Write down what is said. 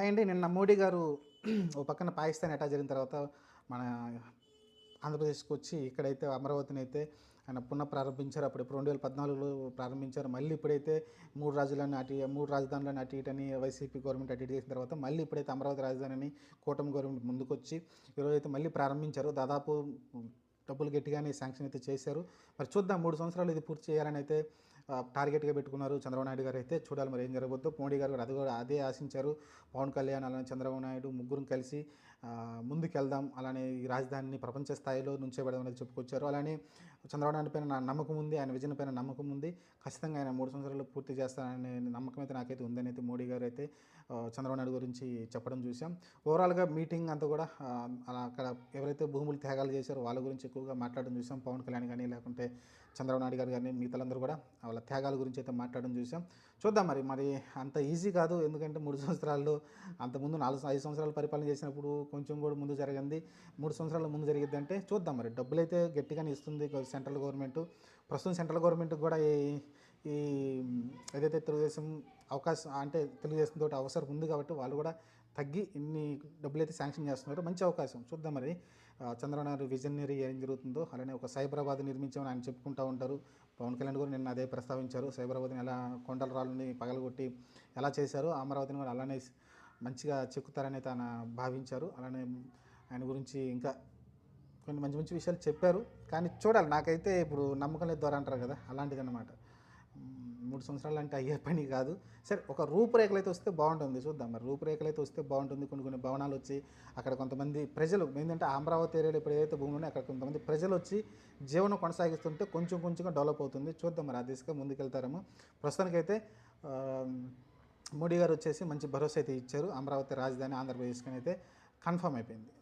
Hi అండి. నిన్న మోడీ గారు ఓ పక్కన పాకిస్తాన్ అటాక్ జరిగిన తర్వాత మన ఆంధ్రప్రదేశ్‌కి వచ్చి ఇక్కడైతే అమరావతినైతే ఆయన పునఃప్రారంభించారు. అప్పుడు 2014లో ప్రారంభించారు. మళ్ళీ ఇప్పుడైతే 3 రాజధానులని అటు ఇటని వైసీపీ గవర్నమెంట్ అటు ఇటు చేసిన తర్వాత మళ్ళీ ఇప్పుడైతే అమరావతి రాజధానిని కూటమి గవర్నమెంట్ ముందుకొచ్చి ఈరోజైతే మళ్ళీ ప్రారంభించారు. దాదాపు డబ్బులు గట్టిగానే శాంక్షన్ అయితే చేశారు. మరి చూద్దాం 3 సంవత్సరాలు ఇది పూర్తి చేయాలని అయితే టార్గెట్గా పెట్టుకున్నారు చంద్రబాబు నాయుడు గారు. అయితే చూడాలి మరి ఏం జరగబోద్దో. మోడీ గారు కూడా అదే ఆశించారు. పవన్ కళ్యాణ్ అలానే చంద్రబాబు నాయుడు ముగ్గురం కలిసి ముందుకెళ్దాం, అలానే ఈ రాజధానిని ప్రపంచ స్థాయిలో నుంచోబెడదాం అనేది చెప్పుకొచ్చారు. అలానే చంద్రబాబు నాయుడు పైన నా నమ్మకం ఉంది, ఆయన విజన్ పైన నమ్మకం ఉంది. ఖచ్చితంగా ఆయన 3 సంవత్సరాలు పూర్తి చేస్తాననే నమ్మకం అయితే నాకైతే ఉందని అయితే మోడీ గారు అయితే చంద్రబాబు నాయుడు గురించి చెప్పడం చూసాం. ఓవరాల్గా మీటింగ్ అంతా కూడా అలా అక్కడ ఎవరైతే భూములు త్యాగాలు చేశారో వాళ్ళ గురించి ఎక్కువగా మాట్లాడడం చూసాం. పవన్ కళ్యాణ్ కానీ లేకుంటే చంద్రబాబు నాయుడు గారు కానీ మిగతాలందరూ కూడా వాళ్ళ త్యాగాల గురించి అయితే మాట్లాడడం చూసాం. చూద్దాం మరి అంత ఈజీ కాదు. ఎందుకంటే 3 సంవత్సరాల్లో అంతకుముందు 5 సంవత్సరాలు పరిపాలన చేసినప్పుడు కొంచెం కూడా ముందు జరిగింది. 3 సంవత్సరాల ముందు జరిగిద్ది అంటే చూద్దాం. మరి డబ్బులైతే గట్టిగానే ఇస్తుంది సెంట్రల్ గవర్నమెంట్. ప్రస్తుతం సెంట్రల్ గవర్నమెంట్ కూడా ఈ ఏదైతే తెలుగుదేశం అవకాశం అంటే తెలుగుదేశం తోటి అవసరం ఉంది కాబట్టి వాళ్ళు కూడా తగ్గి ఇన్ని డబ్బులైతే శాంక్షన్ చేస్తున్నారు. మంచి అవకాశం. చూద్దాం మరి చంద్రబాబు నాయుడు విజనరీ ఏం జరుగుతుందో. అలానే ఒక సైబరాబాద్ నిర్మించామని ఆయన చెప్పుకుంటూ ఉంటారు. పవన్ కళ్యాణ్ కూడా నిన్న అదే ప్రస్తావించారు. సైబరాబాద్ని ఎలా కొండల రాళ్ళని పగలగొట్టి ఎలా చేశారో అమరావతిని కూడా అలానే మంచిగా చెక్కుతారని అయితే ఆయన భావించారు. అలానే ఆయన గురించి ఇంకా కొన్ని మంచి మంచి విషయాలు చెప్పారు. కానీ చూడాలి, నాకైతే ఇప్పుడు నమ్మకం లేదు ద్వారా అంటారు కదా, అలాంటిది అన్నమాట. 3 సంవత్సరాలు అంటే అయ్యే పని కాదు. సరే, ఒక రూపురేఖలు అయితే వస్తే బాగుంటుంది. చూద్దాం మరి రూపురేఖలు అయితే వస్తే బాగుంటుంది. కొన్ని భవనాలు వచ్చి అక్కడ కొంతమంది ప్రజలు ఏంటంటే అమరావతి ఏరియాలో ఇప్పుడు ఏదైతే భూములు ఉన్నాయో అక్కడ కొంతమంది ప్రజలు వచ్చి జీవనం కొనసాగిస్తుంటే కొంచెంగా డెవలప్ అవుతుంది. చూద్దాం మరి ఆ దిశగా ముందుకెళ్తారేమో. ప్రస్తుతానికైతే మోడీ గారు వచ్చేసి మంచి భరోసా అయితే ఇచ్చారు. అమరావతి రాజధాని ఆంధ్రప్రదేశ్కి అయితే కన్ఫర్మ్ అయిపోయింది.